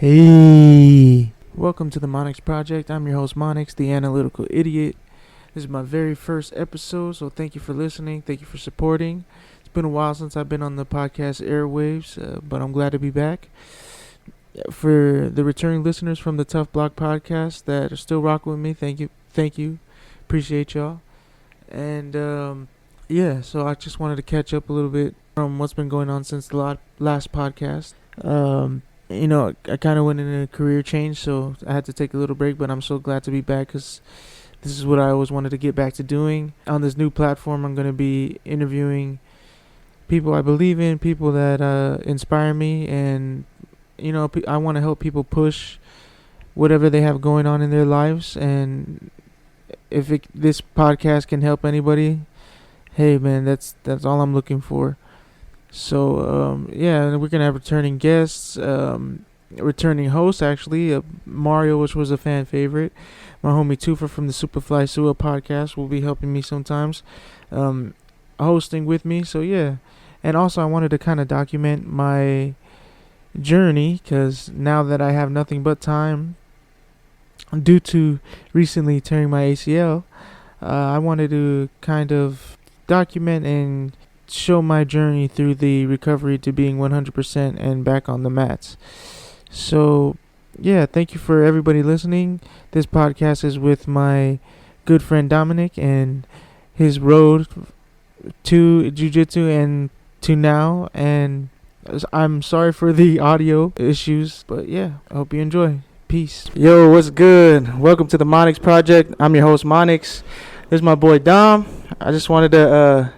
Hey, welcome to the Monikkz Project. I'm your host Monikkz, the analytical idiot. This is my very first episode, so thank you for listening. Thank you for supporting. It's been a while since I've been on the podcast airwaves, but I'm glad to be back. For the returning listeners from the Tough Block podcast that are still rocking with me, thank you, appreciate y'all. And so I just wanted to catch up a little bit from what's been going on since the last podcast. I kind of went in a career change, so I had to take a little break, but I'm so glad to be back because this is what I always wanted to get back to doing. On this new platform, I'm going to be interviewing people I believe in, people that inspire me, and, I want to help people push whatever they have going on in their lives, and if this podcast can help anybody, hey, man, that's all I'm looking for. So, we're going to have returning guests, returning hosts, actually. Mario, which was a fan favorite. My homie Tufa from the Superfly Sewer podcast will be helping me sometimes, hosting with me. So, yeah. And also, I wanted to kind of document my journey, because now that I have nothing but time, due to recently tearing my ACL, I wanted to kind of document and show my journey through the recovery to being 100% and back on the mats. So, yeah, thank you for everybody listening. This podcast is with my good friend Dominick and his road to Jiu Jitsu and to now. And I'm sorry for the audio issues, but yeah, I hope you enjoy. Peace. Yo, what's good? Welcome to the Monikkz Project. I'm your host Monikkz. This is my boy Dom. I just wanted to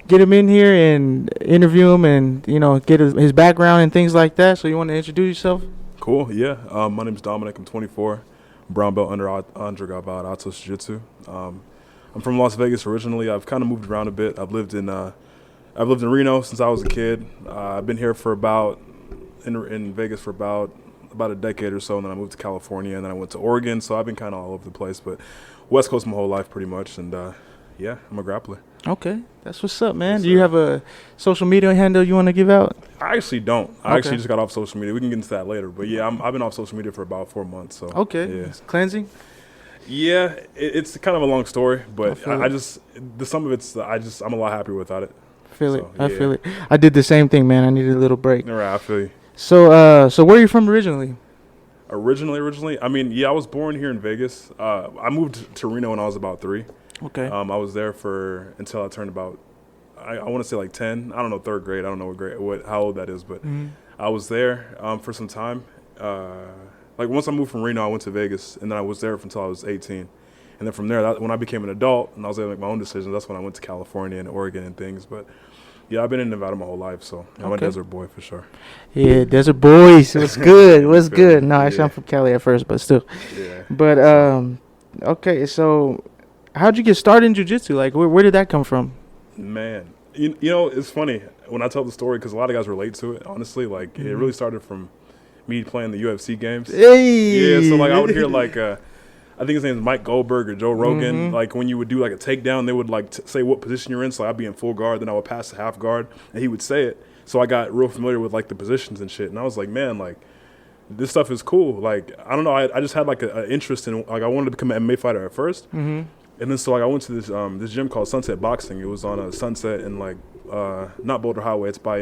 get him in here and interview him and, get his background and things like that. So you want to introduce yourself? Cool, yeah. My name is Dominick. I'm 24. Brown belt under Galvao at Atos Jiu Jitsu. I'm from Las Vegas originally. I've kind of moved around a bit. I've lived in Reno since I was a kid. I've been here in Vegas for about a decade or so, and then I moved to California, and then I went to Oregon. So I've been kind of all over the place, but West Coast my whole life pretty much. And I'm a grappler. Okay, that's what's up, man. Do you have a social media handle you want to give out? I actually don't. I actually just got off social media. We can get into that later. But yeah, I've been off social media for about 4 months. So okay, yeah. It's cleansing. Yeah, it's kind of a long story, but I'm a lot happier without it. I feel it. I did the same thing, man. I needed a little break. All right, I feel you. So where are you from originally? Originally, I was born here in Vegas. I moved to Reno when I was about 3. Okay. I was there until I turned about, I want to say like 10. I don't know, 3rd grade. I don't know how old that is, but I was there for some time. Once I moved from Reno, I went to Vegas, and then I was there until I was 18. And then from there, when I became an adult and I was able to make my own decisions, that's when I went to California and Oregon and things. But yeah, I've been in Nevada my whole life, so I'm a desert boy for sure. Yeah, desert boys. What's good? What's good? No, actually, I'm from Cali at first, but still. Yeah. But okay, so how'd you get started in jiu-jitsu? Like, where did that come from? Man, it's funny when I tell the story because a lot of guys relate to it. Honestly, it really started from me playing the UFC games. Hey. Yeah, so I would hear I think his name is Mike Goldberg or Joe Rogan. When you would do a takedown, they would say what position you're in. So I'd be in full guard, then I would pass the half guard, and he would say it. So I got real familiar with the positions and shit, and I was like, man, this stuff is cool. I don't know, I just had an interest in I wanted to become an MMA fighter at first. And then I went to this gym called Sunset Boxing. It was on a Sunset in not Boulder Highway. It's by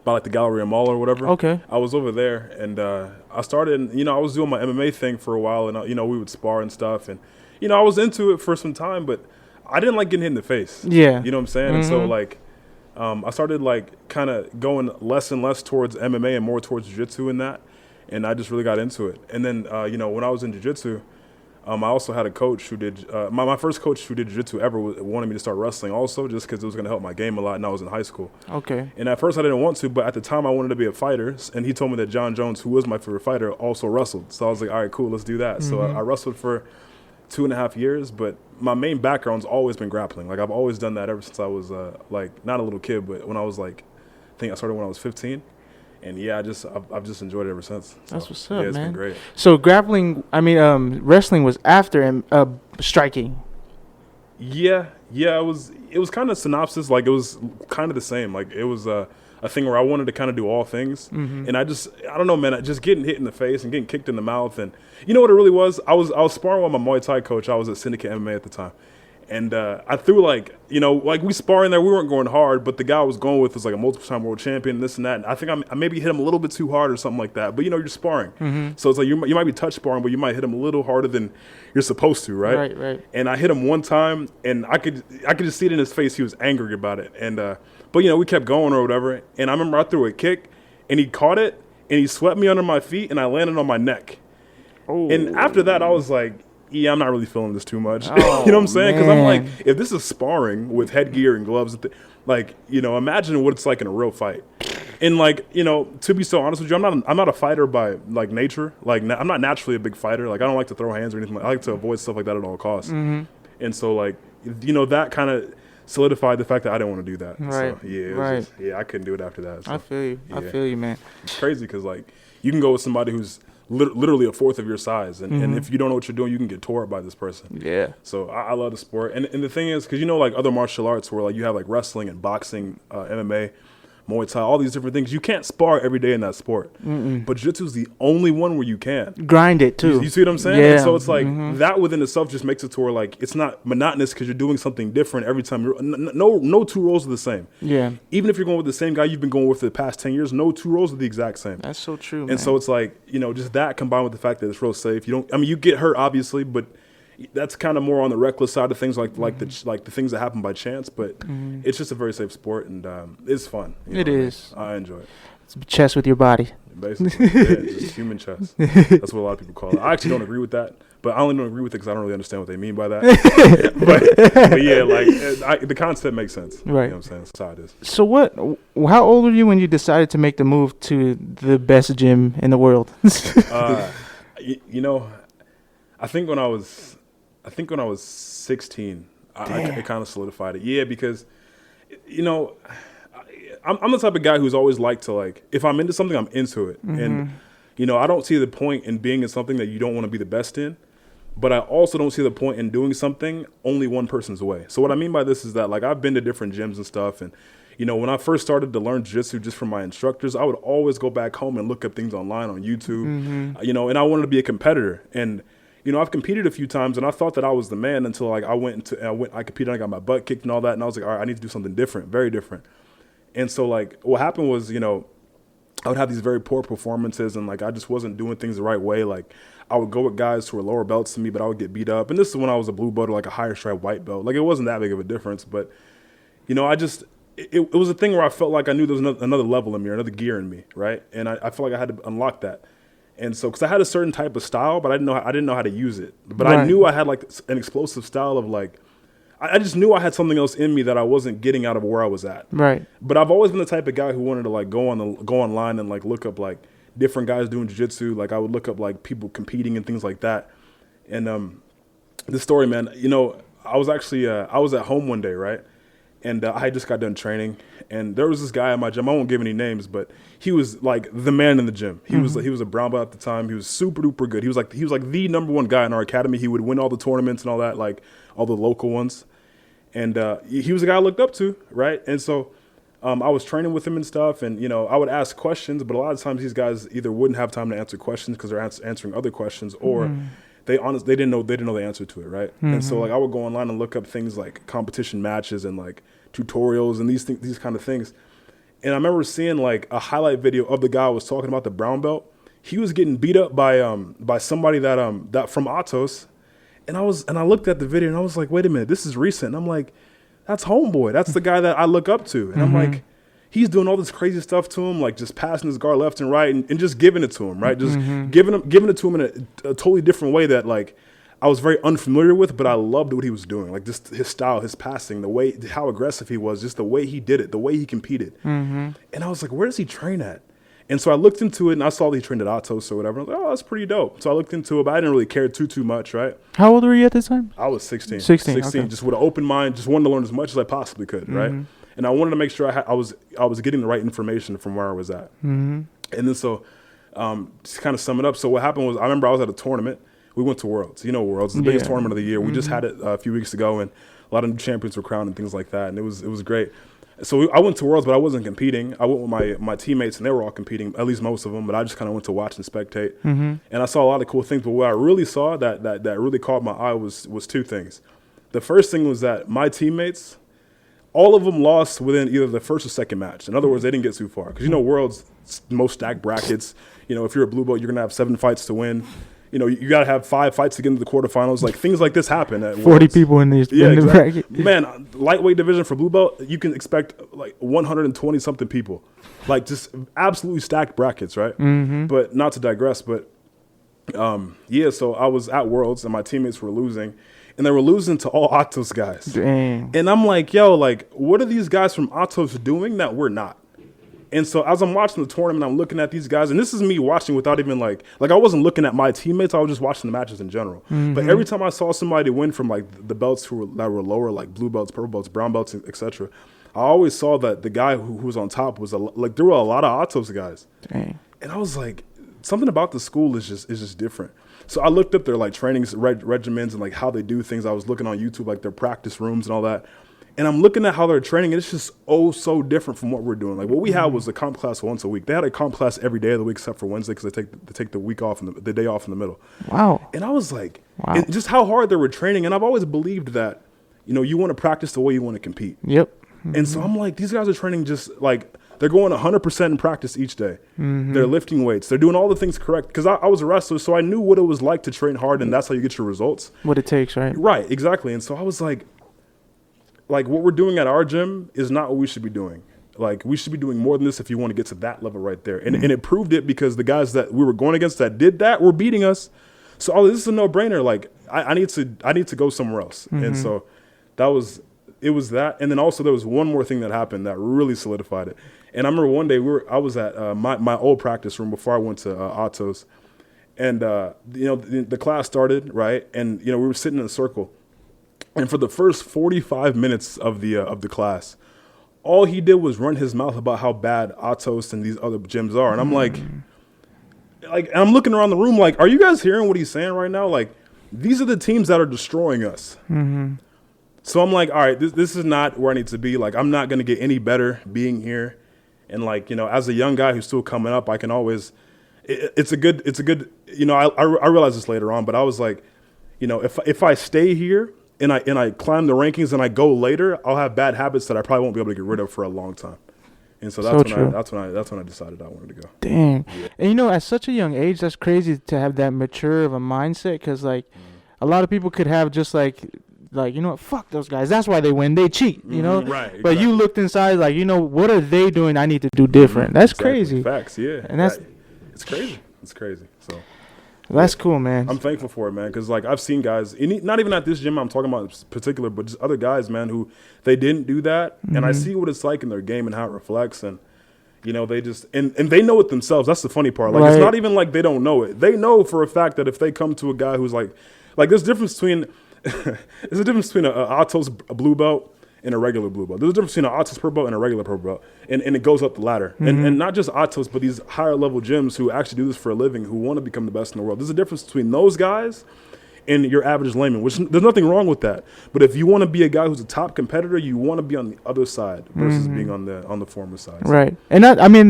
the Galleria Mall or whatever. Okay. I was over there, and I started, I was doing my MMA thing for a while, and, we would spar and stuff. And, I was into it for some time, but I didn't like getting hit in the face. Yeah. You know what I'm saying? And so, I started, kind of going less and less towards MMA and more towards jiu-jitsu and that. And I just really got into it. And then, when I was in jiu-jitsu, I also had a coach who did my first coach who did jiu-jitsu ever wanted me to start wrestling also, just because it was going to help my game a lot, and I was in high school. Okay. And at first I didn't want to, but at the time I wanted to be a fighter, and he told me that John Jones, who was my favorite fighter, also wrestled. So I was like, all right, cool, let's do that. So I wrestled for 2.5 years, but my main background's always been grappling. I've always done that ever since I was not a little kid, but when I was I think I started when I was 15. And yeah, I've just enjoyed it ever since. So, that's what's up, man. It's been great. So wrestling was after striking. Yeah, it was kind of synopsis. It was kind of the same. It was a a thing where I wanted to kind of do all things. And I don't know, man, just getting hit in the face and getting kicked in the mouth. And you know what it really was? I was sparring with my Muay Thai coach. I was at Syndicate MMA at the time. And I threw like we sparring there, we weren't going hard, but the guy I was going with was like a multiple-time world champion, this and that. And I think I maybe hit him a little bit too hard or something like that. But, you're sparring. So it's like you might be touch sparring, but you might hit him a little harder than you're supposed to, right? Right. And I hit him one time, and I could just see it in his face. He was angry about it. And but, we kept going or whatever. And I remember I threw a kick, and he caught it, and he swept me under my feet, and I landed on my neck. Oh. And after that, I was like, yeah, I'm not really feeling this too much. Oh, you know what I'm saying? Because I'm like, if this is sparring with headgear and gloves, imagine what it's like in a real fight. And to be so honest with you, I'm not a fighter by like nature. Like I'm not naturally a big fighter. Like I don't like to throw hands or anything. I like to avoid stuff like that at all costs. And so that kind of solidified the fact that I didn't want to do that. Right. So, yeah, I couldn't do it after that. So, I feel you. Yeah. I feel you, man. It's crazy because you can go with somebody who's literally a fourth of your size, and if you don't know what you're doing, you can get tore up by this person. Yeah. So I love the sport, and the thing is, because other martial arts where you have wrestling and boxing, MMA, Muay Thai, all these different things, you can't spar every day in that sport. But Jiu-Jitsu is the only one where you can grind it too. You see what I'm saying? Yeah. And so it's that within itself just makes it to where it's not monotonous because you're doing something different every time. No two roles are the same. Yeah. Even if you're going with the same guy you've been going with for the past 10 years, no two roles are the exact same. That's so true. And so it's just that combined with the fact that it's real safe. You get hurt obviously, but that's kind of more on the reckless side of things, like the things that happen by chance. But it's just a very safe sport, and it's fun. It is. I enjoy it. It's chess with your body. Basically, just human chess. That's what a lot of people call it. I actually don't agree with that, but I only don't agree with it because I don't really understand what they mean by that. but yeah, the concept makes sense. Right. You know what I'm saying? That's how it is. So how old were you when you decided to make the move to the best gym in the world? I think when I was 16, it kind of solidified it. Yeah, because, I'm the type of guy who's always liked to, if I'm into something, I'm into it. And, I don't see the point in being in something that you don't want to be the best in. But I also don't see the point in doing something only one person's way. So what I mean by this is that, I've been to different gyms and stuff. And, when I first started to learn jiu-jitsu just from my instructors, I would always go back home and look up things online on YouTube, and I wanted to be a competitor. And, I've competed a few times, and I thought that I was the man until I competed, and I got my butt kicked and all that, and I was like, all right, I need to do something different, very different. And so what happened was, I would have these very poor performances, and I just wasn't doing things the right way. I would go with guys who were lower belts than me, but I would get beat up. And this is when I was a blue belt or a higher stripe white belt. It wasn't that big of a difference, but it was a thing where I felt like I knew there was another level in me, or another gear in me, right? And I felt like I had to unlock that. And so, because I had a certain type of style, but I didn't know how to use it. But right. I knew I had an explosive style of I just knew I had something else in me that I wasn't getting out of where I was at. Right. But I've always been the type of guy who wanted to go online and look up different guys doing jiu-jitsu. I would look up people competing and things like that. And this story, man, I was actually I was at home one day, right? And I had just got done training, and there was this guy at my gym. I won't give any names, but he was the man in the gym. He was a brown belt at the time. He was super duper good. He was the number one guy in our academy. He would win all the tournaments and all that, all the local ones. And he was a guy I looked up to, right? And so I was training with him and stuff, and I would ask questions, but a lot of times these guys either wouldn't have time to answer questions because they're answering other questions, or they didn't know the answer to it, right? And so I would go online and look up things like competition matches and tutorials and these kind of things. And I remember seeing a highlight video of the guy who was talking about the brown belt. He was getting beat up by somebody that from Atos. And I looked at the video and I was like, wait a minute, this is recent. And I'm like, that's homeboy. That's the guy that I look up to. And I'm like, he's doing all this crazy stuff to him, just passing his guard left and right and just giving it to him, right? Just giving it to him in a totally different way that I was very unfamiliar with, but I loved what he was doing. Just his style, his passing, the way, how aggressive he was, just the way he did it, the way he competed. And I was like, where does he train at? And so I looked into it, and I saw that he trained at Atos or whatever. I was like, oh, that's pretty dope. So I looked into it, but I didn't really care too much, right? How old were you at this time? I was 16. 16, okay. Just with an open mind, just wanted to learn as much as I possibly could, right? And I wanted to make sure I was getting the right information from where I was at. And then so just kind of sum it up. So what happened was, I remember I was at a tournament. We went to Worlds. Worlds. It's the biggest tournament of the year. We just had it a few weeks ago, and a lot of new champions were crowned and things like that, and it was great. So I went to Worlds, but I wasn't competing. I went with my teammates, and they were all competing, at least most of them. But I just kind of went to watch and spectate. And I saw a lot of cool things. But what I really saw that really caught my eye was two things. The first thing was that my teammates, all of them lost within either the first or second match. In other words, they didn't get too far. Because, Worlds, most stacked brackets. If you're a blue belt, you're going to have 7 fights to win. You got to have 5 fights to get into the quarterfinals. Like, things like this happen at 40 Worlds. people in the bracket. Man, lightweight division for blue belt, you can expect like 120-something people. Like, just absolutely stacked brackets, right? But not to digress, but so I was at Worlds, and my teammates were losing. And they were losing to all Atos guys. Dang. And I'm like, yo, like, what are these guys from Atos doing that we're not? And so as I'm watching the tournament, I'm looking at these guys, and this is me watching without even like I wasn't looking at my teammates. I was just watching the matches in general. But every time I saw somebody win from like the belts that were lower, like blue belts, purple belts, brown belts, etc., I always saw that the guy who was on top was like there were a lot of Atos guys. Dang. And I was like, something about the school is just different. So I looked up their like trainings regimens and like how they do things. I was looking on YouTube, like their practice rooms and all that. And I'm looking at how they're training, and it's just so different from what we're doing. Like what we had was a comp class once a week. They had a comp class every day of the week except for Wednesday because they take the week off and the day off in the middle. Wow. And I was like, and just how hard they were training. And I've always believed that, you want to practice the way you want to compete. Yep. And so I'm like, these guys are training just like they're going 100% in practice each day. They're lifting weights. They're doing all the things correct. Because I was a wrestler, so I knew what it was like to train hard, and that's how you get your results. What it takes, right? Right, exactly. And so I was like what we're doing at our gym is not what we should be doing. Like, we should be doing more than this if you want to get to that level right there. And it proved it because the guys that we were going against that did that were beating us. So this is a no-brainer. Like, I need to go somewhere else. And so it was that. And then also there was one more thing that happened that really solidified it. And I remember one day I was at my old practice room before I went to Atos. And, the class started, right? And, we were sitting in a circle. And for the first 45 minutes of the class, all he did was run his mouth about how bad Atos and these other gyms are. And I'm like, I'm looking around the room like, are you guys hearing what he's saying right now? Like, these are the teams that are destroying us. So I'm like, all right, this is not where I need to be. Like, I'm not going to get any better being here. And like, as a young guy who's still coming up, I can always, it's a good, I realized this later on, but I was like, if I stay here and I climb the rankings and I go later, I'll have bad habits that I probably won't be able to get rid of for a long time. And so that's when I decided I wanted to go. Dang. Yeah. And at such a young age, that's crazy to have that mature of a mindset. Cause like a lot of people could have just like, what, fuck those guys. That's why they win. They cheat, Right. Exactly. But you looked inside like, what are they doing? I need to do different. That's crazy. Facts. Yeah. And it's crazy. It's crazy. So. That's cool, man. I'm thankful for it, man, because like I've seen guys, not even at this gym I'm talking about in particular, but just other guys, man, who they didn't do that, and I see what it's like in their game and how it reflects, and they just and they know it themselves. That's the funny part. Like It's not even like they don't know it. They know for a fact that if they come to a guy who's like there's a difference between there's a difference between a Atos blue belt and a regular blue belt. There's a difference between an Atos purple belt and a regular purple belt, and it goes up the ladder. And not just Atos, but these higher level gyms who actually do this for a living, who want to become the best in the world. There's a difference between those guys and your average layman, which there's nothing wrong with that. But if you want to be a guy who's a top competitor, you want to be on the other side versus being on the former side. Right. And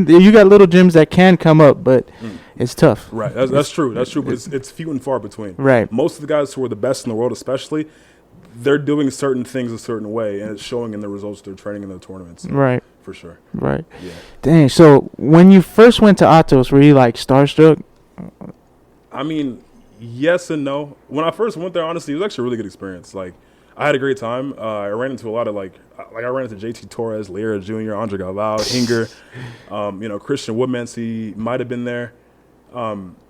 you got little gyms that can come up, but it's tough. Right. That's true. That's true. But it's few and far between. Right. Most of the guys who are the best in the world, especially, they're doing certain things a certain way, and it's showing in the results they're training in their tournaments. Right. For sure. Right. Yeah. Dang. So when you first went to Atos, were you like starstruck? I mean, yes and no. When I first went there, honestly, it was actually a really good experience. Like, I had a great time. I ran into a lot of I ran into JT Torres, Lira Jr., Andre Galvao, Hinger, Christian Woodmansey might have been there.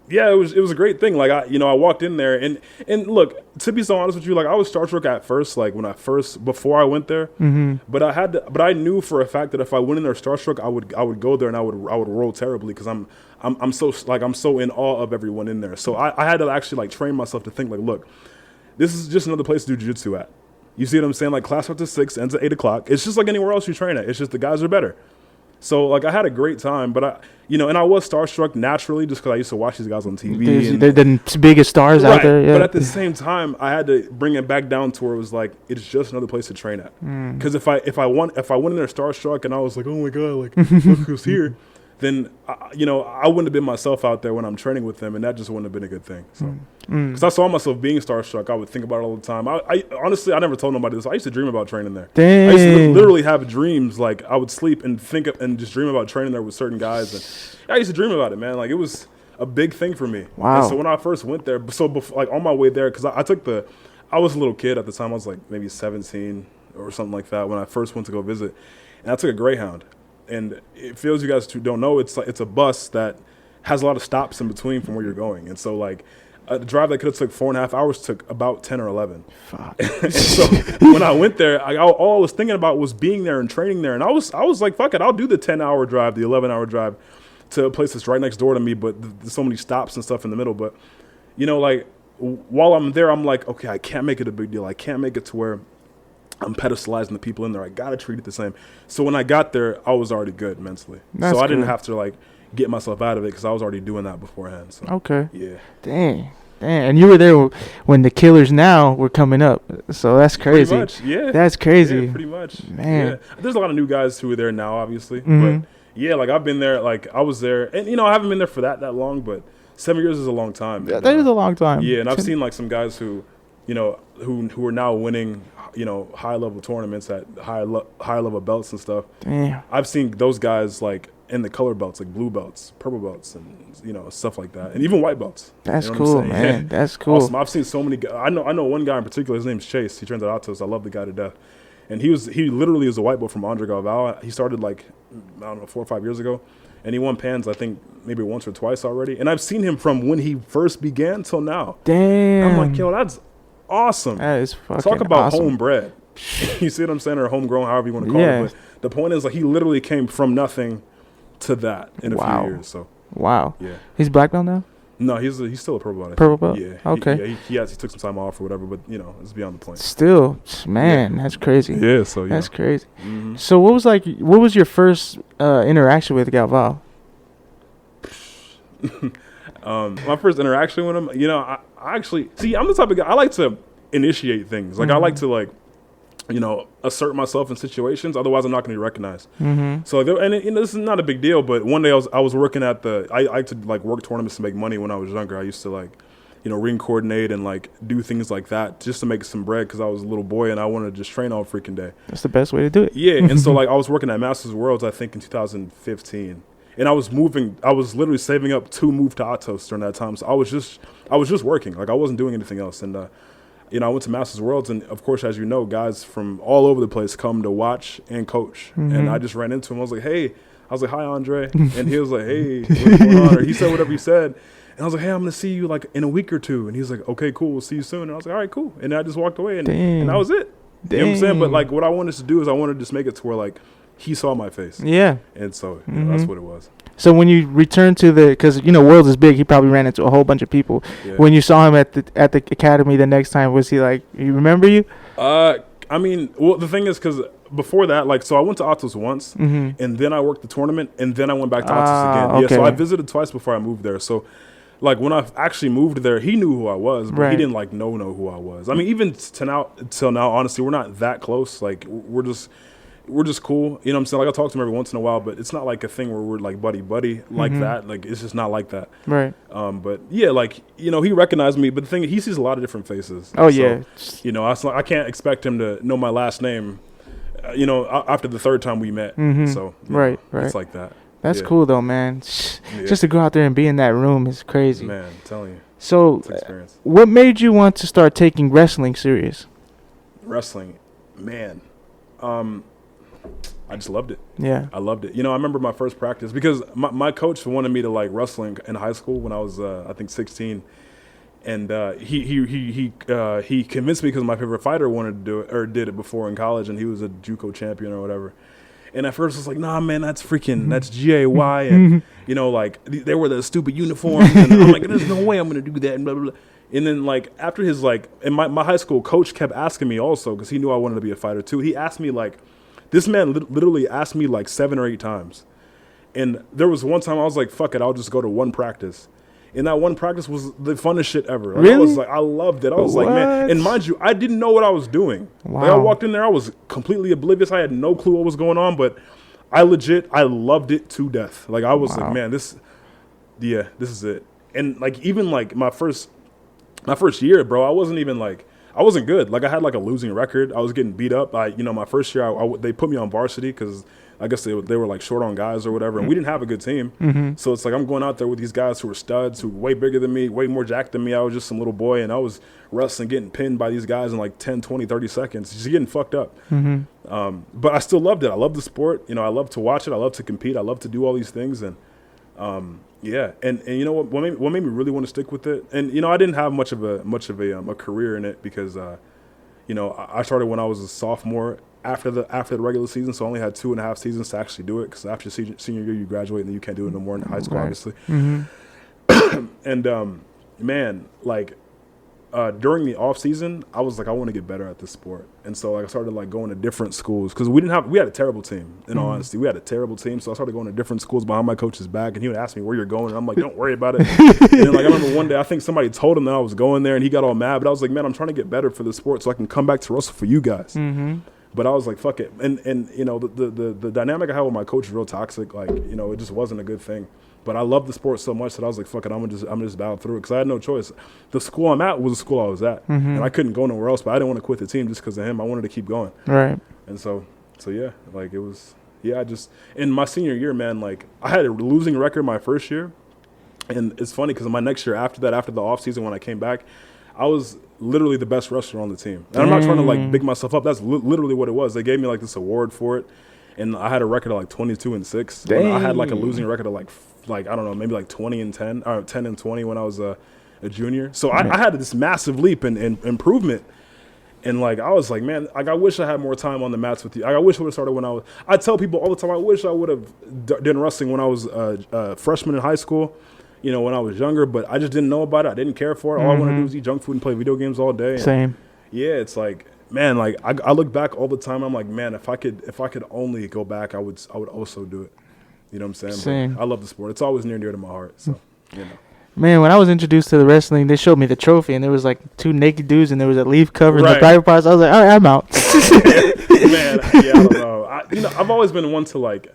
Yeah, it was a great thing. Like I walked in there and look, to be so honest with you, like I was starstruck at first, like before I went there. But I knew for a fact that if I went in there starstruck, I would go there and I would roll terribly because I'm so in awe of everyone in there. So I had to actually train myself to think look, this is just another place to do jiu-jitsu at. You see what I'm saying? Like class starts at 6, ends at 8 o'clock. It's just like anywhere else you train at. It's just the guys are better. So like I had a great time, but and I was starstruck naturally just because I used to watch these guys on TV. They're the biggest stars out there. Yeah. But at the same time, I had to bring it back down to where it was like it's just another place to train at. Because if I went in there starstruck and I was like, oh my god, like look who's here, then I wouldn't have been myself out there when I'm training with them, and that just wouldn't have been a good thing. So, because I saw myself being starstruck, I would think about it all the time. I honestly, I never told nobody this. I used to dream about training there. Dang. I used to literally have dreams. Like I would sleep and think and just dream about training there with certain guys, and I used to dream about it, man. Like it was a big thing for me. Wow. And so when I first went there, like on my way there, because I was a little kid at the time. I was like maybe 17 or something like that when I first went to go visit, and I took a Greyhound. And it feels, you guys who don't know, it's a bus that has a lot of stops in between from where you're going. And so like a drive that could have took 4.5 hours took about 10 or 11. Fuck. And so when I went there, all I was thinking about was being there and training there. And I was like, fuck it, I'll do the 10-hour drive, the 11-hour drive to a place that's right next door to me, but there's so many stops and stuff in the middle. But, like while I'm there, I'm like, okay, I can't make it a big deal. I can't make it to where I'm pedestalizing the people in there. I gotta treat it the same. So when I got there, I was already good mentally. So I didn't have to like get myself out of it because I was already doing that beforehand. So okay. Yeah. Dang. And you were there when the Killers Now were coming up. So that's crazy. Pretty much, yeah. That's crazy. Yeah, pretty much. Man. Yeah. There's a lot of new guys who are there now, obviously. But yeah, like I've been there. Like I was there, and I haven't been there for that long, but 7 years is a long time. Yeah, that is a long time. Yeah, and I've seen like some guys who are now winning, high level tournaments at high level belts and stuff. Damn. I've seen those guys like in the color belts, like blue belts, purple belts, and stuff like that, and even white belts. That's cool, man. Yeah. That's cool. Awesome. I've seen so many guys. I know one guy in particular. His name's Chase. He trains at Atos. I love the guy to death. And he literally is a white belt from Andre Galvao. He started like, I don't know, 4 or 5 years ago. And he won Pans, I think, maybe once or twice already. And I've seen him from when he first began till now. Damn. I'm like, yo, that's awesome. That is fucking Talk about awesome. homebred. You see what I'm saying? Or homegrown, however you want to call it. But the point is, like, he literally came from nothing to that in a few years. So wow. Yeah. He's black belt now? No, he's still a purple belt. Purple belt? Yeah. Okay. He took some time off or whatever, but it's beyond the point. Still, man, that's crazy. Yeah. So that's crazy. Mm-hmm. So what was your first interaction with Galvao? My first interaction with him, I actually see. I'm the type of guy I like to initiate things. Like I like to assert myself in situations. Otherwise, I'm not going to be recognized. Mm-hmm. So this is not a big deal. But one day I was working at I like to like work tournaments to make money when I was younger. I used to like ring coordinate and like do things like that just to make some bread because I was a little boy and I wanted to just train all freaking day. That's the best way to do it. Yeah, and so like I was working at Masters Worlds I think in 2015. And I was literally saving up to move to Atos during that time. So I was just working. Like I wasn't doing anything else. And, I went to Masters Worlds. And of course, as you know, guys from all over the place come to watch and coach. Mm-hmm. And I just ran into him. I was like, hey. I was like, hi, Andre. And he was like, hey, what's going on? Or he said whatever he said. And I was like, hey, I'm going to see you like in a week or two. And he was like, okay, cool. We'll see you soon. And I was like, all right, cool. And I just walked away. And that was it. You know what I'm saying? But like what I wanted to do is I wanted to just make it to where like he saw my face. Yeah. And so that's what it was. So when you returned to because Worlds is big, he probably ran into a whole bunch of people. Yeah. When you saw him at the academy the next time, was he like, he remember you? I mean, well, the thing is, because before that, like, so I went to Atos once, and then I worked the tournament, and then I went back to Atos again. Okay. Yeah, so I visited twice before I moved there. So, like, when I actually moved there, he knew who I was, but he didn't like know who I was. I mean, even till now, honestly, we're not that close. Like, we're just cool. You know what I'm saying? Like I talk to him every once in a while, but it's not like a thing where we're like buddy like that. Like it's just not like that. Right. But yeah, like, he recognized me, but the thing, he sees a lot of different faces. Oh, so, yeah. I can't expect him to know my last name, after the third time we met. Mm-hmm. So right. It's like that. That's cool though, man. Yeah. Just to go out there and be in that room is crazy. Man, I'm telling you. So what made you want to start taking wrestling serious? Wrestling, man. I just loved it. Yeah. I loved it. I remember my first practice because my coach wanted me to like wrestling in high school when I was, I think 16. And he convinced me because my favorite fighter wanted to do it or did it before in college, and he was a JUCO champion or whatever. And at first I was like, nah, man, that's GAY. And, like they were the stupid uniforms. And I'm like, there's no way I'm going to do that. And blah, blah, blah. And then like after his like, and my high school coach kept asking me also because he knew I wanted to be a fighter too. He asked me like, this man literally asked me like 7 or 8 times. And there was one time I was like, fuck it, I'll just go to one practice. And that one practice was the funnest shit ever. Like, Really? I loved it. I was like, man. And mind you, I didn't know what I was doing. Wow. Like, I walked in there, I was completely oblivious. I had no clue what was going on, but I loved it to death. Like, I was like, man, this is it. And like, even like my first year, bro, I wasn't good. Like, I had like a losing record. I was getting beat up. My first year, they put me on varsity because I guess they were like short on guys or whatever, and we didn't have a good team. Mm-hmm. So it's like I'm going out there with these guys who were studs, who were way bigger than me, way more jacked than me. I was just some little boy, and I was wrestling, getting pinned by these guys in like 10, 20, 30 seconds, just getting fucked up. Mm-hmm. But I still loved it. I love the sport. I love to watch it. I love to compete. I love to do all these things, and yeah. And you know what made me really want to stick with it? And I didn't have much of a career in it because I started when I was a sophomore. After the regular season, so I only had 2.5 seasons to actually do it because after senior year you graduate and then you can't do it no more in high school, obviously. Mm-hmm. And man, like during the off season, I was like, I want to get better at this sport, and so like I started like going to different schools because we had a terrible team. In all honesty, we had a terrible team, so I started going to different schools behind my coach's back, and he would ask me where you're going, and I'm like, don't worry about it. And then, like I remember one day, I think somebody told him that I was going there, and he got all mad, but I was like, man, I'm trying to get better for the sport so I can come back to wrestle for you guys. Mm-hmm. But I was like, fuck it. And the dynamic I had with my coach was real toxic. Like, it just wasn't a good thing. But I love the sport so much that I was like, fuck it, I'm gonna just battle through it because I had no choice. The school I'm at was the school I was at. Mm-hmm. And I couldn't go nowhere else, but I didn't want to quit the team just because of him. I wanted to keep going. Right. And so yeah, like it was, in my senior year, man, like I had a losing record my first year. And it's funny because my next year after that, after the off season when I came back, I was literally the best wrestler on the team. And I'm not trying to like big myself up. That's literally what it was. They gave me like this award for it, and I had a record of like 22-6. I had like a losing record of like I don't know, maybe like 20-10 or 10-20 when I was a junior. So I had this massive leap in improvement. And like I was like, man, like I wish I had more time on the mats with you. I wish I would have started I tell people all the time, I wish I would have done wrestling when I was a freshman in high school. When I was younger, but I just didn't know about it. I didn't care for it. All I want to do was eat junk food and play video games all day. Same. Yeah, it's like, man, like I look back all the time. I'm like, man, if I could only go back, I would also do it. You know what I'm saying? Same. But I love the sport. It's always near and dear to my heart. So, Man, when I was introduced to the wrestling, they showed me the trophy, and there was like 2 naked dudes, and there was a leaf cover in the private parts. I was like, all right, I'm out. Man, I don't know. I've always been one to like.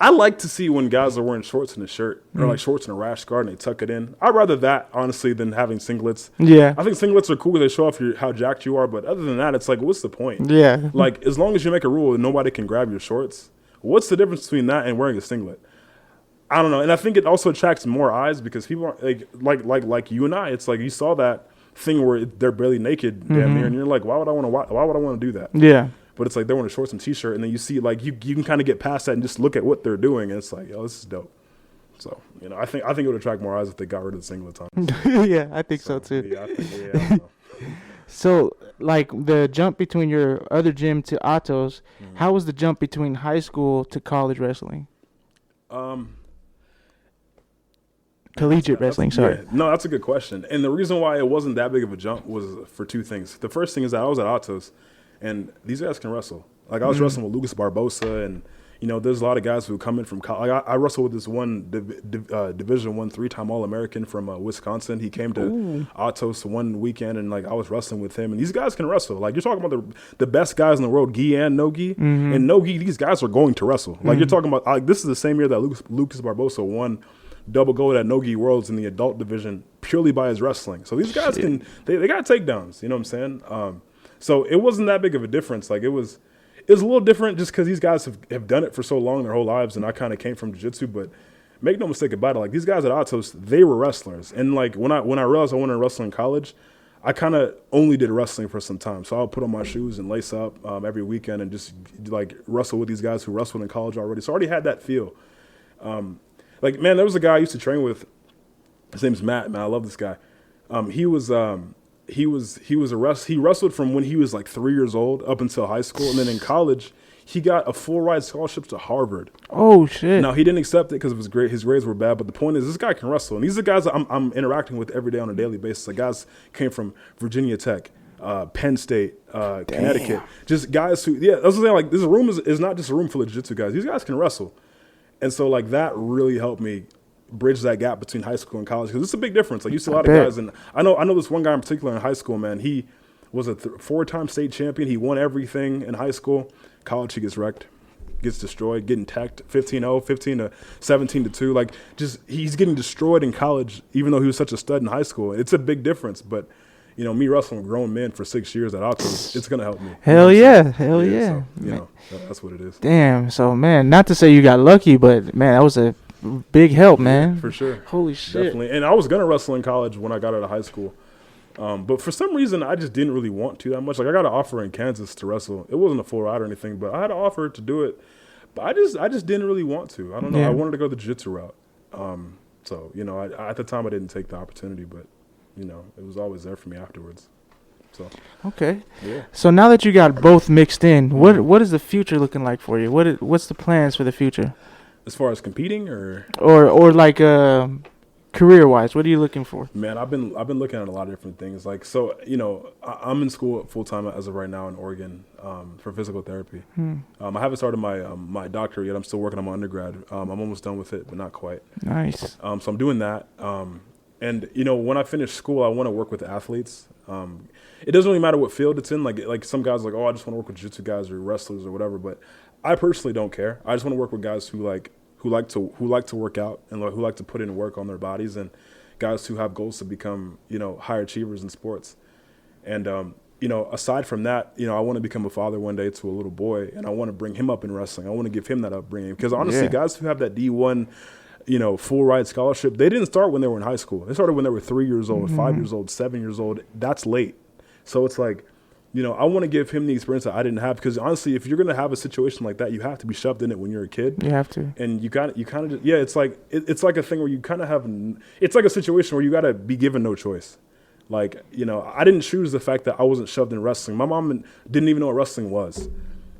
I like to see when guys are wearing shorts and a shirt or like shorts and a rash guard and they tuck it in. I'd rather that, honestly, than having singlets. Yeah. I think singlets are cool because they show off how jacked you are. But other than that, it's like, what's the point? Yeah. Like, as long as you make a rule that nobody can grab your shorts, what's the difference between that and wearing a singlet? I don't know. And I think it also attracts more eyes because people are like you and I. It's like you saw that thing where they're barely naked damn near. And you're like, why would I want to do that? Yeah. But it's like they're wearing a shorts and t-shirt, and then you see like you can kind of get past that and just look at what they're doing, and it's like, yo, this is dope. So I think it would attract more eyes if they got rid of the singlet on. Yeah, I think so too. Yeah, I think. So like the jump between your other gym to Atos, how was the jump between high school to college wrestling? Collegiate wrestling, sorry. Yeah, no, that's a good question. And the reason why it wasn't that big of a jump was for 2 things. The first thing is that I was at Atos. And these guys can wrestle. Like I was wrestling with Lucas Barbosa, and there's a lot of guys who come in from college. Like I wrestled with this one Division I 3-time All-American from Wisconsin. He came to Atos one weekend, and like I was wrestling with him. And these guys can wrestle. Like you're talking about the best guys in the world, gi and no gi. And no gi, these guys are going to wrestle. Like you're talking about. Like this is the same year that Lucas Barbosa won double gold at no gi worlds in the adult division purely by his wrestling. So these guys they got takedowns. You know what I'm saying? So it wasn't that big of a difference. Like it was a little different just because these guys have done it for so long their whole lives, and I kind of came from jiu-jitsu. But make no mistake about it, like these guys at Atos, they were wrestlers. And like when I realized I wanted to wrestle in college, I kind of only did wrestling for some time. So I'll put on my shoes and lace up every weekend and just like wrestle with these guys who wrestled in college already. So I already had that feel. Like man, there was a guy I used to train with. His name's Matt. Man, I love this guy. He wrestled from when he was like 3 years old up until high school, and then in college he got a full ride scholarship to Harvard. Oh shit! Now he didn't accept it because his grades were bad. But the point is, this guy can wrestle, and these are guys I'm interacting with every day on a daily basis. Like guys came from Virginia Tech, Penn State, Connecticut, just guys who that's what I'm saying. Like this room is not just a room full of jiu-jitsu guys. These guys can wrestle. And so like that really helped me bridge that gap between high school and college, because it's a big difference. Like you see a lot of guys, and I know this one guy in particular in high school, man. He was a 4-time state champion. He won everything in high school. College, he gets wrecked, gets destroyed, getting teched 15-0, 15 to 17-2. Like just he's getting destroyed in college, even though he was such a stud in high school. It's a big difference, but. You know, me wrestling with grown men for 6 years at Atos, it's going to help me. Hell yeah. So, you know, that's what it is. Damn. So, man, not to say you got lucky, but, man, that was a big help, man. Yeah, for sure. Holy shit. Definitely. And I was going to wrestle in college when I got out of high school. But for some reason, I just didn't really want to that much. Like, I got an offer in Kansas to wrestle. It wasn't a full ride or anything, but I had an offer to do it. But I just didn't really want to. I don't know. Yeah. I wanted to go the jiu-jitsu route. So, you know, at the time, I didn't take the opportunity, but, you know, it was always there for me afterwards. So. Okay. Yeah. So now that you got both mixed in, what is the future looking like for you? What's the plans for the future? As far as competing or like career wise, what are you looking for? Man, I've been looking at a lot of different things. Like, so, you know, I'm in school full time as of right now in Oregon for physical therapy. I haven't started my doctorate yet. I'm still working on my undergrad. I'm almost done with it, but not quite. Nice. So I'm doing that. And you know, when I finish school, I want to work with athletes. It doesn't really matter what field it's in. Like some guys are like, oh, I just want to work with jiu-jitsu guys or wrestlers or whatever. But I personally don't care. I just want to work with guys who like to work out and who like to put in work on their bodies, and guys who have goals to become, you know, high achievers in sports. And you know, aside from that, you know, I want to become a father one day to a little boy, and I want to bring him up in wrestling. I want to give him that upbringing, because honestly, guys who have that D1, you know, full ride scholarship, they didn't start when they were in high school. They started when they were 3 years old, 5 years old, 7 years old. That's late. So it's like, you know, I want to give him the experience that I didn't have, because honestly, if you're going to have a situation like that, you have to be shoved in it when you're a kid. You have to. And you kind of just, it's like a thing where you kind of have, it's like a situation where you got to be given no choice. Like, you know, I didn't choose the fact that I wasn't shoved in wrestling. My mom didn't even know what wrestling was.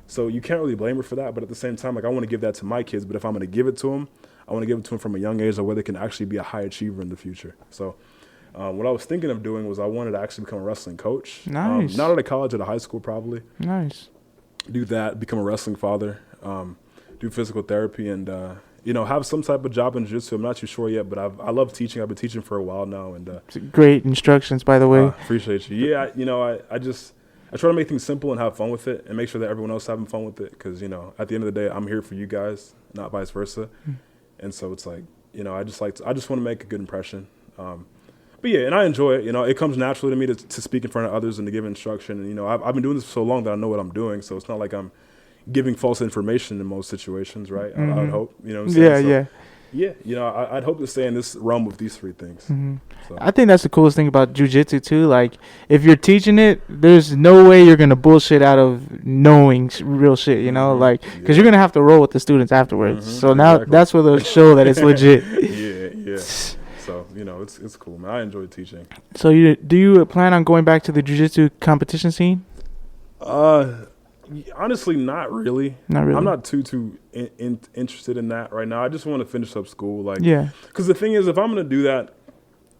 So you can't really blame her for that. But at the same time, like, I want to give that to my kids. But if I'm going to give it to them, I want to give it to them from a young age, so where they can actually be a high achiever in the future. So what I was thinking of doing was I wanted to actually become a wrestling coach. Nice. Not at a college, at a high school probably. Nice. Do that, become a wrestling father, do physical therapy, and, you know, have some type of job in jiu-jitsu. I'm not too sure yet, but I love teaching. I've been teaching for a while now. And great instructions, by the way. Appreciate you. Yeah, you know, I try to make things simple and have fun with it, and make sure that everyone else is having fun with it, because, you know, at the end of the day, I'm here for you guys, not vice versa. And so it's like, you know, I just want to make a good impression. But yeah, and I enjoy it. You know, it comes naturally to me to speak in front of others and to give instruction. And, you know, I've been doing this for so long that I know what I'm doing. So it's not like I'm giving false information in most situations, right? I would hope, you know what I'm saying? Yeah, you know, I'd hope to stay in this realm with these three things. So. I think that's the coolest thing about jiu-jitsu too. Like, if you're teaching it, there's no way you're gonna bullshit out of knowing real shit. You know, like, because you're gonna have to roll with the students afterwards. So now that's where they'll show that it's legit. Yeah. So, you know, it's cool, man. I enjoy teaching. So do you plan on going back to the jiu-jitsu competition scene? Honestly, not really. I'm not too interested in that right now. I just want to finish up school. Like, because the thing is, if I'm going to do that,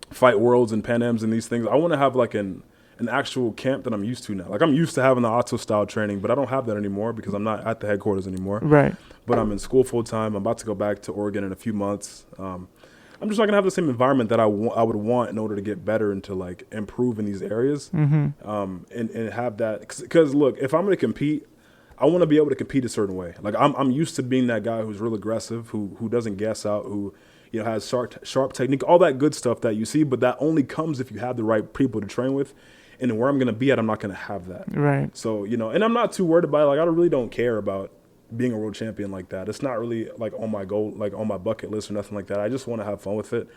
fight worlds and Pan Ams and these things, I want to have like an actual camp that I'm used to now. Like, I'm used to having the Atos style training, but I don't have that anymore because I'm not at the headquarters anymore. Right. But I'm in school full time. I'm about to go back to Oregon in a few months. I'm just not gonna have the same environment that I would want in order to get better and to like improve in these areas, and have that. Because look, if I'm gonna compete, I want to be able to compete a certain way. Like, I'm used to being that guy who's real aggressive, who doesn't gas out, who, you know, has sharp technique, all that good stuff that you see. But that only comes if you have the right people to train with. And where I'm gonna be at, I'm not gonna have that. Right. So, you know, and I'm not too worried about it. Like, I really don't care about being a world champion like that. It's not really like on my goal, like on my bucket list or nothing like that. I just want to have fun with it.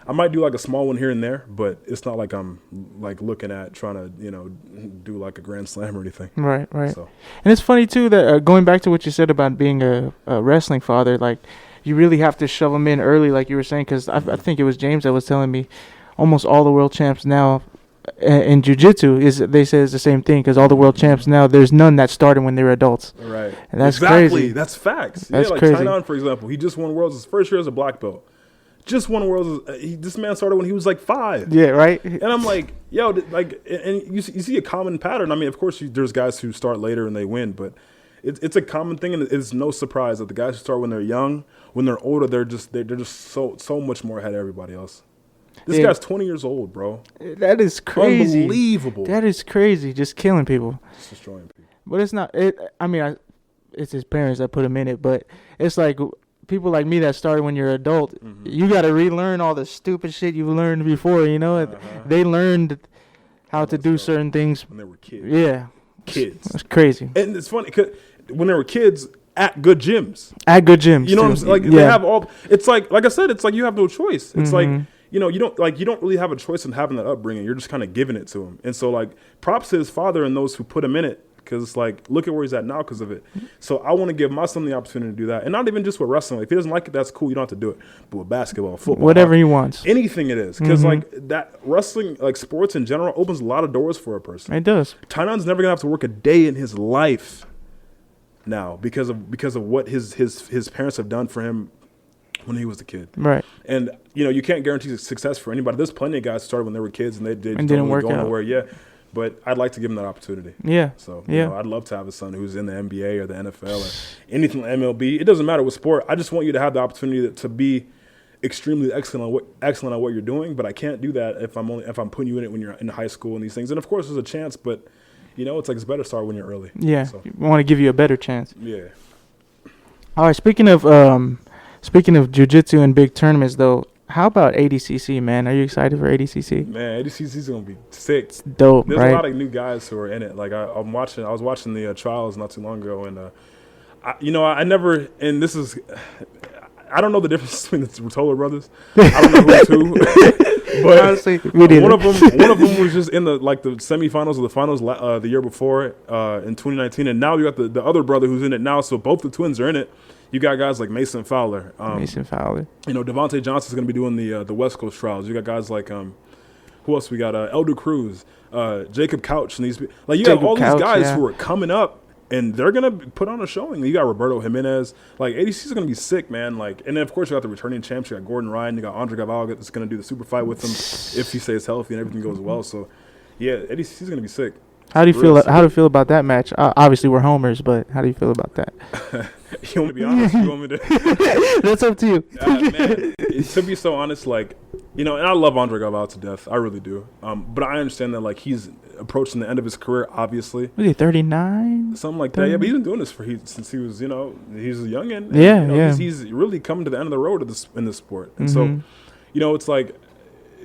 I might do like a small one here and there, but it's not like I'm like looking at trying to, you know, do like a grand slam or anything. Right. So. And it's funny too that going back to what you said about being a wrestling father, like, you really have to shove them in early, like you were saying, because I think it was James that was telling me almost all the world champs now in jiu-jitsu they say it's the same thing, because all the world champs now, there's none that started when they were adults. Right. And that's exactly. Crazy. That's facts. That's like crazy. Tainan, for example, he just won worlds his first year as a black belt. Just won worlds. This man started when he was like 5. Yeah, right. And I'm like, yo, like, and you see a common pattern. I mean, of course, there's guys who start later and they win, but it's a common thing, and it's no surprise that the guys who start when they're young, when they're older, they're just so much more ahead of everybody else. This guy's 20 years old, bro. That is crazy. Unbelievable. That is crazy. Just killing people. Just destroying people. But it's not. It's his parents that put him in it. But it's like people like me that started when you're an adult. Mm-hmm. You got to relearn all the stupid shit you learned before. You know, they learned how to do certain things when they were kids. Yeah, kids. It's crazy. And it's funny because when they were kids. At good gyms. You know what I'm saying? Like they have all. It's like I said. It's like you have no choice. It's like you don't really have a choice in having that upbringing. You're just kind of giving it to him. And so like props to his father and those who put him in it, because it's like look at where he's at now because of it. So I want to give my son the opportunity to do that, and not even just with wrestling. Like, if he doesn't like it, that's cool. You don't have to do it. But with basketball, football, whatever he wants, anything it is, because like that wrestling, like sports in general, opens a lot of doors for a person. It does. Tynon's never gonna have to work a day in his life now because of what his parents have done for him when he was a kid. Right. And you can't guarantee success for anybody. There's plenty of guys who started when they were kids and they didn't work go out. nowhere. Yeah. But I'd like to give him that opportunity. Yeah. So I'd love to have a son who's in the NBA or the NFL or anything like MLB. It doesn't matter what sport. I just want you to have the opportunity to be extremely excellent at what you're doing. But I can't do that if I'm putting you in it when you're in high school and these things. And of course there's a chance, but it's like it's better to start when you're early. Yeah, so. We want to give you a better chance. Yeah. All right, speaking of jiu-jitsu and big tournaments, though, how about Adcc, man? Are you excited for Adcc? Man, Adcc's going to be sick. It's dope, There's right? a lot of new guys who are in it. Like, I was watching the trials not too long ago, and, I never – and this is – I don't know the difference between the Rotolo brothers. I don't know who's who. But honestly, one of them was just in the semifinals or the finals the year before in 2019, and now you got the other brother who's in it now. So both the twins are in it. You got guys like Mason Fowler. Devontae Johnson's going to be doing the West Coast trials. You got guys like who else we got? Elder Cruz, Jacob Couch, and these like you have all these guys who are coming up. And they're gonna put on a showing. You got Roberto Jimenez. Like ADC's gonna be sick, man. Like, and then of course you got the returning champs. You got Gordon Ryan. You got Andre Galvao that's gonna do the super fight with him if he stays healthy and everything goes well. So, yeah, ADC's gonna be sick. How do you feel? How do you feel about that match? Obviously we're homers, but how do you feel about that? You want me to be honest? You want me to? That's up to you. Man, to be so honest, like and I love Andre Galvao to death. I really do. But I understand that like he's approaching the end of his career, obviously. Was he 39? Something like that. Yeah, but he's been doing this since he was, he's a youngin'. Yeah. He's really coming to the end of the road in this sport. And so, it's like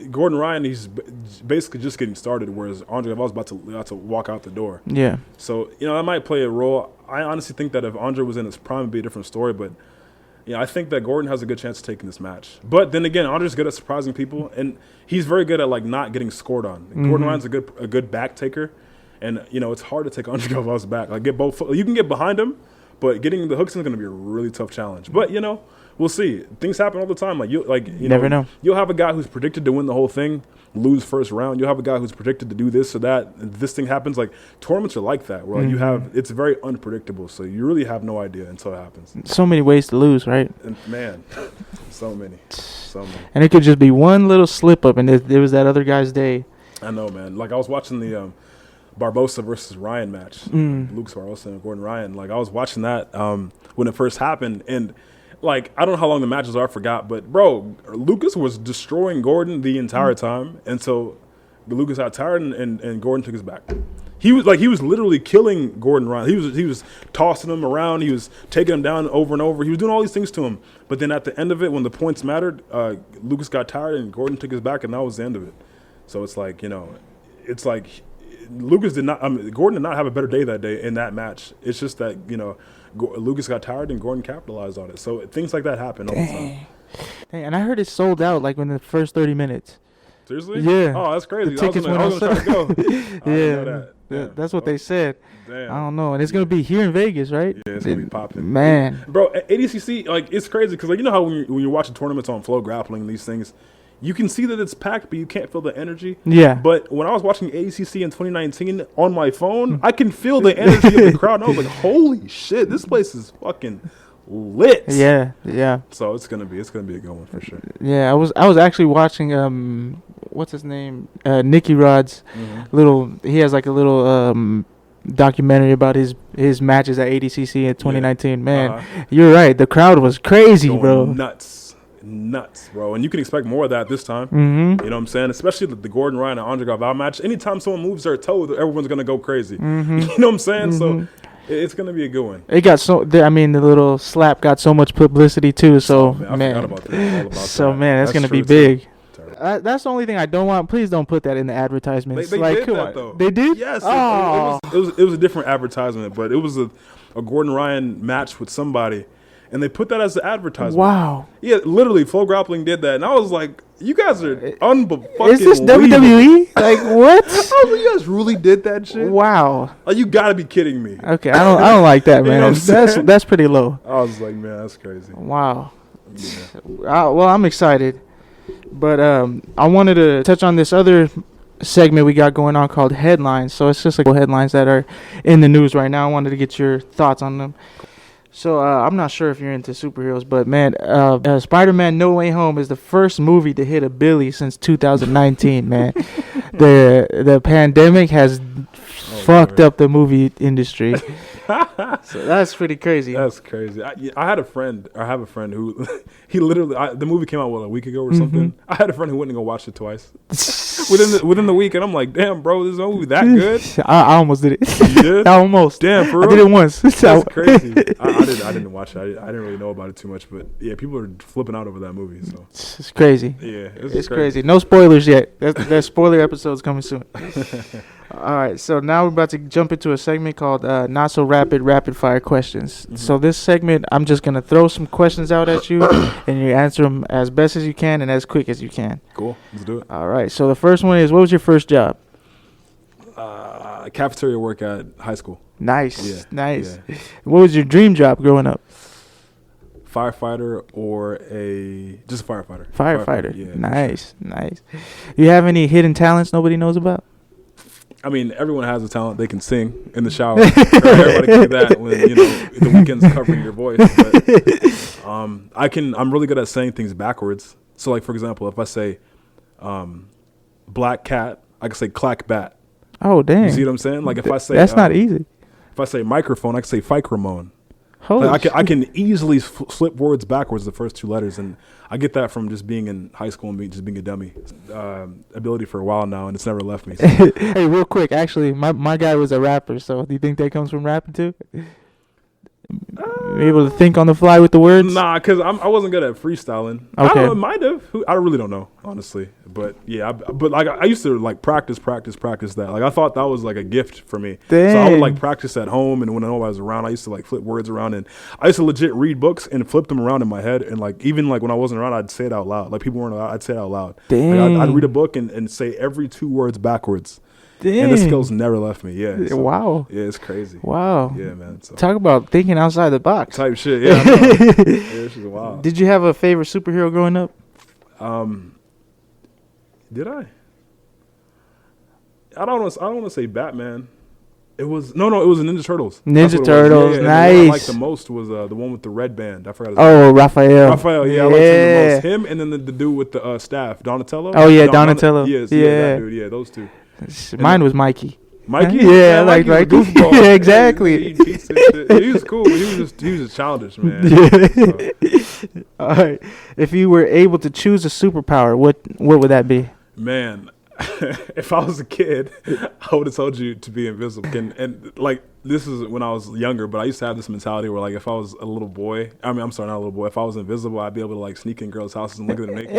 Gordon Ryan, he's basically just getting started, whereas Andre Galvao's about to walk out the door. Yeah. So, that might play a role. I honestly think that if Andre was in his prime, it'd be a different story, but I think that Gordon has a good chance of taking this match. But then again, Andre's good at surprising people, and he's very good at like not getting scored on. Gordon Ryan's a good back taker, and it's hard to take Andre Galvao's back. Like you can get behind him, but getting the hooks is going to be a really tough challenge. But we'll see. Things happen all the time. Like you never know. You'll have a guy who's predicted to win the whole thing, lose first round. You'll have a guy who's predicted to do this or that. And this thing happens. Like tournaments are like that, where like it's very unpredictable. So you really have no idea until it happens. So many ways to lose, right? And man, so many. And it could just be one little slip up, and it was that other guy's day. I know, man. Like I was watching the Barbosa versus Ryan match, Lucas Barbosa and Gordon Ryan. Like I was watching that when it first happened, and like I don't know how long the matches are, I forgot, but bro, Lucas was destroying Gordon the entire time, and so Lucas got tired and Gordon took his back. He was literally killing Gordon Ryan. He was tossing him around. He was taking him down over and over. He was doing all these things to him. But then at the end of it, when the points mattered, Lucas got tired and Gordon took his back, and that was the end of it. So it's like it's like Gordon did not have a better day that day in that match. It's just that Lucas got tired and Gordon capitalized on it. So things like that happen all the time. Dang, and I heard it sold out like in the first 30 minutes. Seriously? Yeah. Oh, that's crazy. The tickets I was gonna try to go. Yeah. That's what they said. Damn. I don't know. And it's going to be here in Vegas, right? Yeah, it's going to be popping. Man. Bro, ADCC, like, it's crazy because, like, you know how when you're watching tournaments on Flow Grappling and these things, you can see that it's packed, but you can't feel the energy. Yeah. But when I was watching ADCC in 2019 on my phone, I can feel the energy of the crowd. And I was like, holy shit, this place is fucking lit. Yeah. So it's gonna be a good one for sure. Yeah, I was actually watching what's his name? Nicky Rod's he has like a little documentary about his matches at ADCC in 2019. Man, you're right. The crowd was crazy, bro. Nuts, bro. And you can expect more of that this time. Mm-hmm. You know what I'm saying? Especially the Gordon Ryan and Andre Galvao match. Anytime someone moves their toe, everyone's going to go crazy. Mm-hmm. You know what I'm saying? Mm-hmm. So it's going to be a good one. It got the little slap got so much publicity too. So, I forgot about that. Man, that's going to be big. That's the only thing I don't want. Please don't put that in the advertisements. They did that, though. They did? Yes. Oh. It was a different advertisement, but it was a Gordon Ryan match with somebody. And they put that as the advertisement. Wow. Yeah, literally, Flow Grappling did that. And I was like, you guys are unbelievable. Is this WWE? Like, what? I was like, you guys really did that shit? Wow. Like, you got to be kidding me. Okay, I don't like that, man. That's pretty low. I was like, man, that's crazy. Wow. Yeah. Well, I'm excited. But I wanted to touch on this other segment we got going on called Headlines. So it's just like headlines that are in the news right now. I wanted to get your thoughts on them. So I'm not sure if you're into superheroes, but man, Spider-Man No Way Home is the first movie to hit $1 billion since 2019. Man, the pandemic has fucked up the movie industry. So that's pretty crazy. That's crazy. I have a friend who he literally the movie came out a week ago or something. I had a friend who went and go watch it twice within the week, and I'm like, damn, bro, this movie that good? I almost did it. You did? Almost. Damn, for real? I did it once. That's crazy. I didn't watch it. I didn't really know about it too much, but yeah, people are flipping out over that movie. So it's crazy. Yeah, it's crazy. No spoilers yet. There's spoiler episodes coming soon. All right, so now we're about to jump into a segment called Not So Rapid Fire Questions. Mm-hmm. So this segment, I'm just going to throw some questions out at you, and you answer them as best as you can and as quick as you can. Cool, let's do it. All right, so the first one is, what was your first job? Cafeteria work at high school. Nice. Yeah. What was your dream job growing up? Firefighter or just a firefighter. Firefighter. Yeah. Nice. You have any hidden talents nobody knows about? I mean, everyone has a talent. They can sing in the shower. Everybody can do that when the weekend's covering your voice. But I'm really good at saying things backwards. So, like for example, if I say black cat, I can say clack bat. Oh dang! You see what I'm saying? Like if I say that's not easy. If I say microphone, I can say ficramone. Holy I can easily flip words backwards the first two letters, and I get that from just being in high school and just being a dummy. Ability for a while now, and it's never left me. So. Hey, real quick, actually, my guy was a rapper, so do you think that comes from rapping too? Able to think on the fly with the words? Nah, because I wasn't good at freestyling. Okay. I don't know, it might have. I really don't know, honestly. But yeah, but like I used to like practice that. Like I thought that was like a gift for me. Dang. So I would like practice at home, and when nobody was around, I used to like flip words around, and I used to legit read books and flip them around in my head, and like even like when I wasn't around, I'd say it out loud. Like people weren't around, I'd say it out loud. Dang. Like, I'd read a book and say every two words backwards. Dang. And the skills never left me. Yeah. So, wow. Yeah, it's crazy. Wow. Yeah, man. So. Talk about thinking outside the box. Type shit. Yeah. I know. Yeah, this is wild. Did you have a favorite superhero growing up? Did I? I don't want to say Batman. It was no. It was the Ninja Turtles. Ninja Turtles, yeah, nice. The one I liked the most was the one with the red band. I forgot his name. Raphael. Raphael, yeah, I liked him the most. Him and then the dude with the staff, Donatello. Oh yeah, Donatello. Yeah, that dude. Yeah, those two. Mine was Mikey. Mikey? Yeah, I like goofball. Yeah, exactly. He was cool, but he was just childish, man. Yeah. So. All right. If you were able to choose a superpower, what would that be? Man, if I was a kid, I would have told you to be invisible. And like this is when I was younger, but I used to have this mentality where like if I was a little boy, I'm sorry, not a little boy. If I was invisible, I'd be able to like sneak in girls' houses and look at them naked.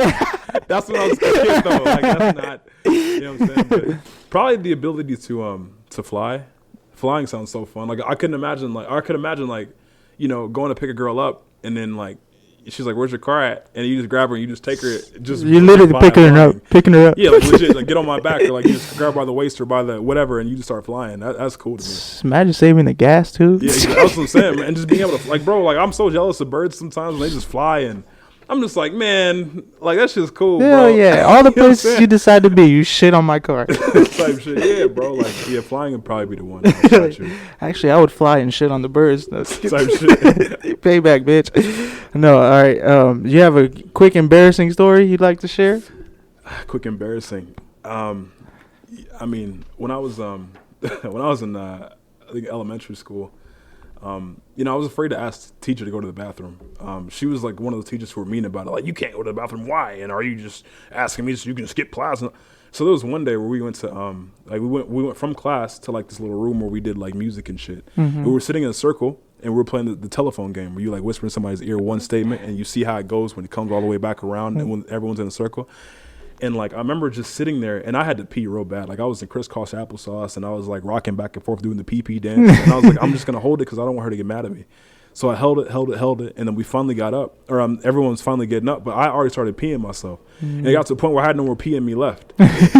That's when I was a kid, though. Like that's not, you know what I'm saying? But probably the ability to fly. Flying sounds so fun. Like I could imagine going to pick a girl up and then like. She's like, "Where's your car at?" And you just grab her and you just take her. You literally picking her up. Yeah, like legit, like get on my back or like you just grab her by the waist or by the whatever, and you just start flying. That's cool to me. Imagine saving the gas too. Yeah, that's what I'm saying, man. And just being able to like, bro, like I'm so jealous of birds sometimes when they just fly, and I'm just like, man, like that's just cool. Hell bro. Yeah, all the places you decide to be, you shit on my car. Type shit, yeah, bro. Like, yeah, flying would probably be the one. Actually, I would fly and shit on the birds. Type shit. Payback, bitch. No, all right. You have a quick embarrassing story you'd like to share? Quick embarrassing. I mean, when I was in think elementary school. You know, I was afraid to ask the teacher to go to the bathroom. She was like one of those teachers who were mean about it. Like, you can't go to the bathroom. Why? And are you just asking me so you can skip class? So there was one day where we went to we went from class to like this little room where we did like music and shit. Mm-hmm. We were sitting in a circle and we were playing the telephone game where you like whisper in somebody's ear one statement and you see how it goes when it comes all the way back around and when everyone's in a circle. And like I remember just sitting there and I had to pee real bad. Like I was in crisscross applesauce and I was like rocking back and forth doing the pee dance. And I was like, I'm just gonna hold it because I don't want her to get mad at me. So I held it, and then we finally got up, or everyone's finally getting up, but I already started peeing myself. And it got to the point where I had no more pee in me left.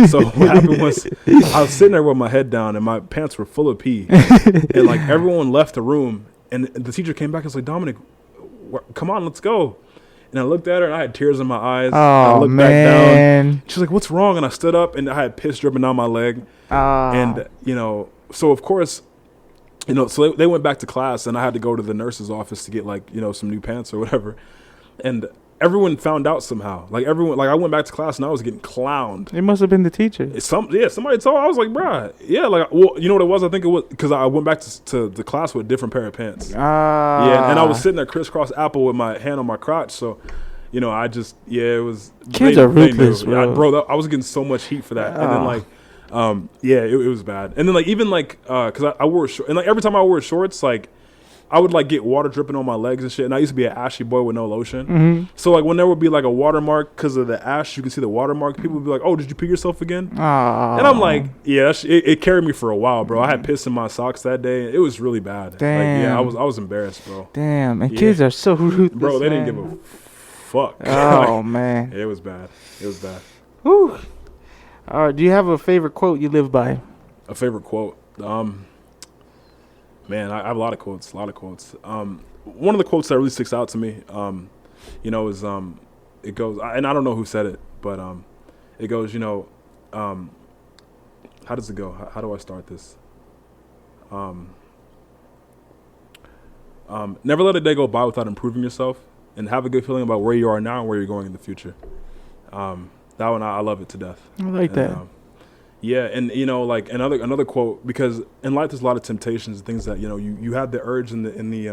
So what happened was I was sitting there with my head down and my pants were full of pee. And like everyone left the room and the teacher came back and was like, Dominick, come on, let's go. And I looked at her and I had tears in my eyes. Oh, I looked man. back down. She's like, what's wrong? And I stood up and I had piss dripping down my leg. And, you know, so of course, you know, so they went back to class and I had to go to the nurse's office to get like, you know, some new pants or whatever. And everyone found out somehow. Like everyone, like I went back to class and I was getting clowned. It must have been the teacher. Somebody told. I was like, bruh, yeah, like, well, you know what it was? I think it was because I went back to the class with a different pair of pants. Yeah, and I was sitting there crisscross apple with my hand on my crotch. So, you know, I just, yeah, it was. Kids are ruthless, bro. Yeah, bro, I was getting so much heat for that, and then like. Yeah, it was bad. And then like even like because I wore shorts, and like every time I wore shorts, like I would like get water dripping on my legs and shit. And I used to be an ashy boy with no lotion. Mm-hmm. So like when there would be like a watermark because of the ash, you can see the watermark. People would be like, "Oh, did you pee yourself again?" And I'm like, "Yeah." It carried me for a while, bro. I had piss in my socks that day. It was really bad. Damn. Like, yeah, I was embarrassed, bro. Damn. And kids are so ruthless, bro. They didn't give a fuck. Oh like, man, it was bad. It was bad. Whew. All right, do you have a favorite quote you live by? A favorite quote? Man, I have a lot of quotes. One of the quotes that really sticks out to me, you know, is it goes, and I don't know who said it, but it goes, you know, how does it go? How do I start this? Never let a day go by without improving yourself, and have a good feeling about where you are now and where you're going in the future. That one, I love it to death. I like that. Yeah, and you know, like another quote, because in life there's a lot of temptations and things that, you know, you have the urge and the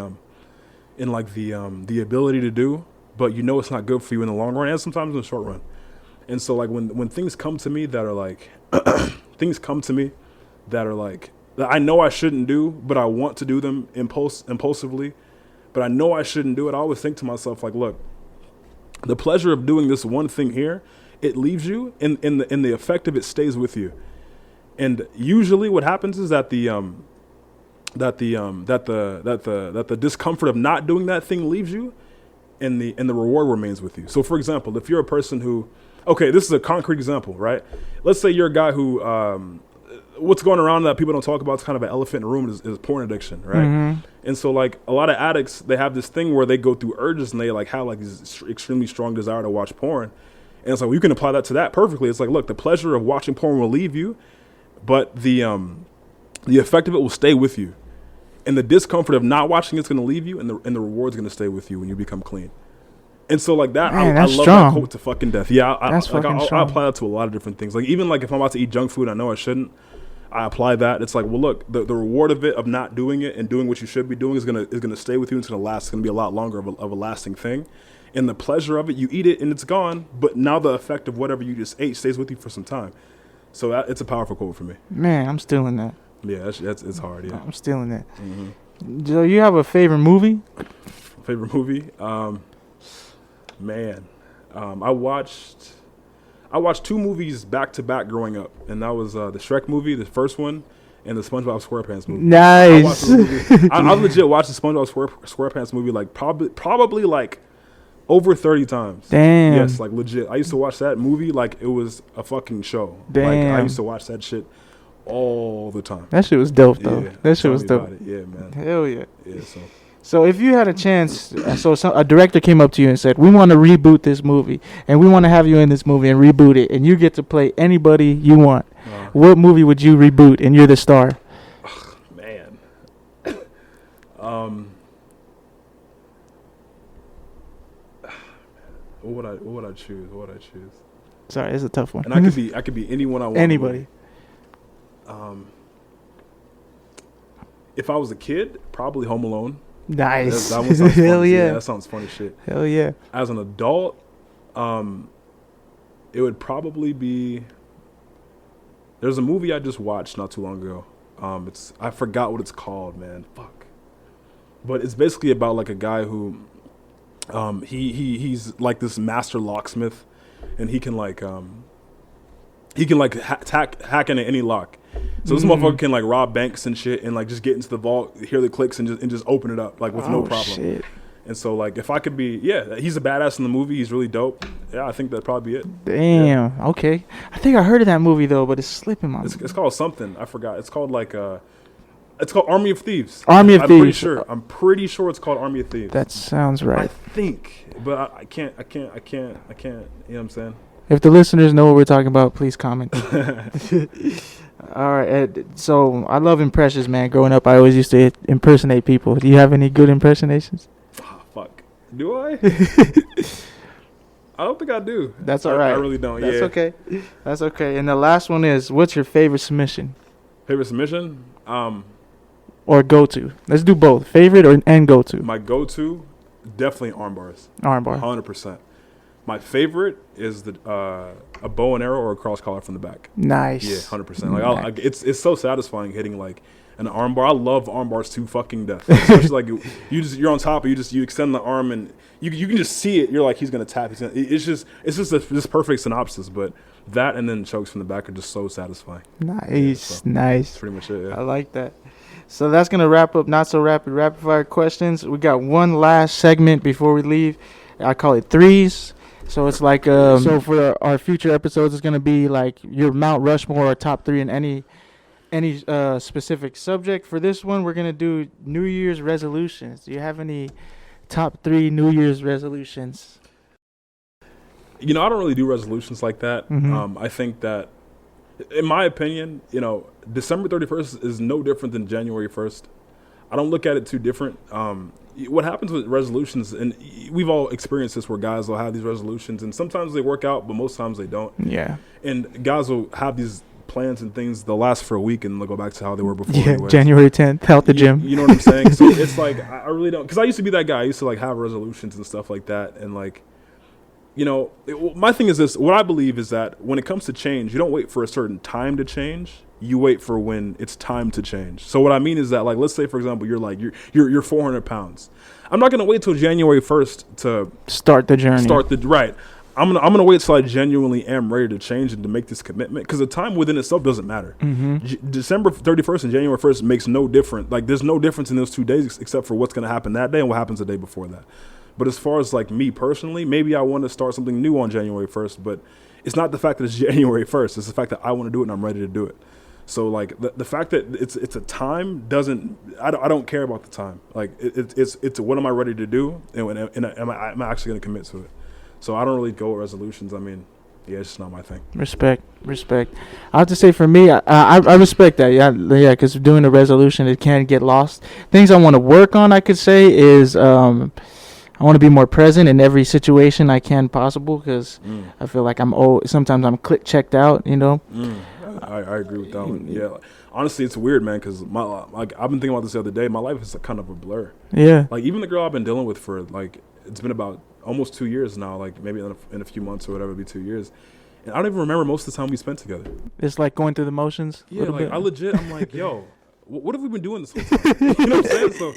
ability to do, but you know it's not good for you in the long run and sometimes in the short run. And so like when things come to me that are like that I know I shouldn't do, but I want to do them impulsively, but I know I shouldn't do it. I always think to myself like, look, the pleasure of doing this one thing here, it leaves you, in the effect of it stays with you. And usually what happens is that the discomfort of not doing that thing leaves you, and the reward remains with you. So for example, if you're a person who, okay, this is a concrete example, right? Let's say you're a guy who what's going around that people don't talk about, it's kind of an elephant in the room, is porn addiction, right? Mm-hmm. And so like a lot of addicts, they have this thing where they go through urges and they like have like this extremely strong desire to watch porn. And it's like, well, you can apply that to that perfectly. It's like, look, the pleasure of watching porn will leave you, but the effect of it will stay with you. And the discomfort of not watching it's going to leave you, and the reward's going to stay with you when you become clean. And so like that, man, I love strong. That quote to fucking death. Yeah, I apply that to a lot of different things. Like even like if I'm about to eat junk food, I know I shouldn't, I apply that. It's like, well, look, the reward of it, of not doing it and doing what you should be doing is gonna stay with you. It's gonna last. It's gonna be a lot longer of a lasting thing. And the pleasure of it, you eat it and it's gone. But now the effect of whatever you just ate stays with you for some time. So it's a powerful quote for me. Man, I'm stealing that. Yeah, it's hard. Yeah, I'm stealing that. Mm-hmm. So you have a favorite movie? Favorite movie? Man, I watched two movies back to back growing up, and that was the Shrek movie, the first one, and the Spongebob Squarepants movie. Nice. I legit watched the Spongebob Squarepants movie like probably like over 30 times. Damn. Yes, like legit. I used to watch that movie like it was a fucking show. Damn. Like I used to watch that shit all the time. That shit was dope though. Yeah, that shit was dope. Yeah, man. Hell yeah. Yeah, So if you had a chance, a director came up to you and said, "We want to reboot this movie, and we want to have you in this movie and reboot it, and you get to play anybody you want." What movie would you reboot, and you're the star? Man. What would I choose? Sorry, it's a tough one. And I could be anyone I want. Anybody. If I was a kid, probably Home Alone. Nice. That one sounds Hell funny. yeah. That sounds funny shit. Hell yeah. As an adult, it would probably be. There's a movie I just watched not too long ago. I forgot what it's called, man. Fuck. But it's basically about like a guy who, he's like this master locksmith, and he can hack into any lock. So this motherfucker can like rob banks and shit, and like just get into the vault, hear the clicks, and just open it up like with no problem. Shit. And so like if I could be, he's a badass in the movie. He's really dope. Yeah, I think that'd probably be it. Damn. Yeah. Okay. I think I heard of that movie though, but it's slipping my. It's called something. I forgot. It's called like it's called Army of Thieves. Army of Thieves. I'm pretty sure it's called Army of Thieves. That sounds right. I think, but I can't. You know what I'm saying? If the listeners know what we're talking about, please comment. All right, Ed, so I love impressions, man. Growing up, I always used to impersonate people. Do you have any good impersonations? Oh, fuck. Do I? I don't think I do. That's all right. I really don't. That's okay. That's okay. And the last one is, what's your favorite submission? Favorite submission? Or go-to. Let's do both. Favorite and go-to. My go-to, definitely arm bars. Arm bar. 100%. My favorite is a bow and arrow or a cross collar from the back. Nice. Yeah, 100%. Like it's so satisfying hitting like an arm bar. I love arm bars to fucking death. Especially like you're on top, you extend the arm and you can just see it. You're like he's gonna tap. It's just this perfect synopsis. But that and then chokes from the back are just so satisfying. Nice, yeah, nice. That's pretty much it. Yeah. I like that. So that's gonna wrap up not so rapid fire questions. We got one last segment before we leave. I call it threes. So it's like so for our future episodes, it's gonna be like your Mount Rushmore or top three in any specific subject. For this one, we're gonna do New Year's resolutions. Do you have any top three New Year's resolutions? You know, I don't really do resolutions like that. Mm-hmm. I think that, in my opinion, you know, December 31st is no different than January 1st. I don't look at it too different. What happens with resolutions, and we've all experienced this, where guys will have these resolutions, and sometimes they work out, but most times they don't. Yeah. And guys will have these plans and things, they'll last for a week, and they'll go back to how they were before. Yeah, anyways. January 10th, out the gym. You know what I'm saying? So it's like, I really don't, because I used to be that guy. I used to like have resolutions and stuff like that, and like, you know, my thing is this. What I believe is that when it comes to change, you don't wait for a certain time to change. You wait for when it's time to change. So what I mean is that, like, let's say, for example, you're 400 pounds. I'm not gonna wait till January 1st to start the journey. Right. I'm gonna wait till I genuinely am ready to change and to make this commitment, because the time within itself doesn't matter. Mm-hmm. December 31st and January 1st makes no difference. Like, there's no difference in those 2 days except for what's gonna happen that day and what happens the day before that. But as far as like me personally, maybe I want to start something new on January 1st, but it's not the fact that it's January 1st. It's the fact that I want to do it and I'm ready to do it. So like the fact that it's a time doesn't, I don't care about the time. Like it's what am I ready to do, and am I actually going to commit to it? So I don't really go with resolutions. I mean, yeah, it's just not my thing. Respect. I have to say, for me, I respect that. Yeah, because doing a resolution, it can get lost. Things I want to work on, I could say, is I want to be more present in every situation I can possible, because I feel like sometimes I'm checked out, you know. I agree with that one. Yeah, honestly, it's weird, man, because like I've been thinking about this the other day. My life is kind of a blur. Yeah. Like even the girl I've been dealing with for like, it's been about almost 2 years now. Like maybe in a few months or whatever, it'll be 2 years. And I don't even remember most of the time we spent together. It's like going through the motions. Yeah, like I'm like, yo, what have we been doing this whole time? You know what I'm saying? So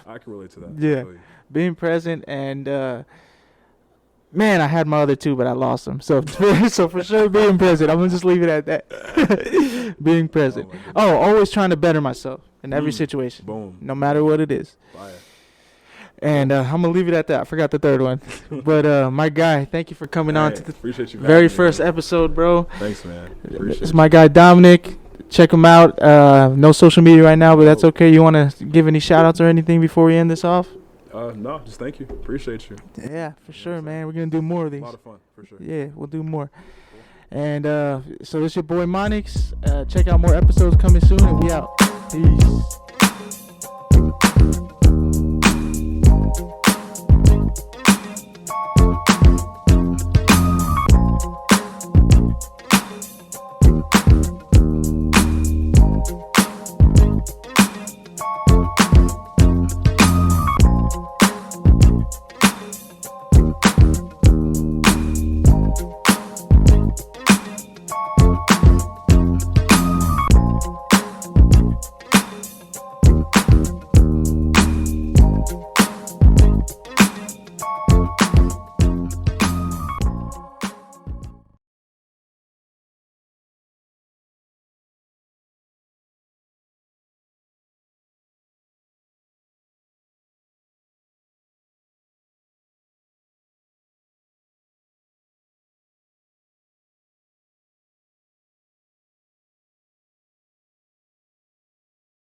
I can relate to that. Yeah. Being present, and man, I had my other two, but I lost them. So for sure, being present. I'm gonna just leave it at that. Being present. Always trying to better myself in every situation. Boom. No matter what it is. Fire. And I'm gonna leave it at that. I forgot the third one. But my guy, thank you for coming on to the very first episode, bro. Thanks, man. It's my guy Dominick. Check him out. No social media right now, but that's okay. You want to give any shout outs or anything before we end this off? No, just thank you. Appreciate you. Yeah, for sure, man. We're going to do more of these. A lot of fun, for sure. Yeah, we'll do more. Cool. And so it's your boy Monikkz. Check out more episodes coming soon, and we out. Peace.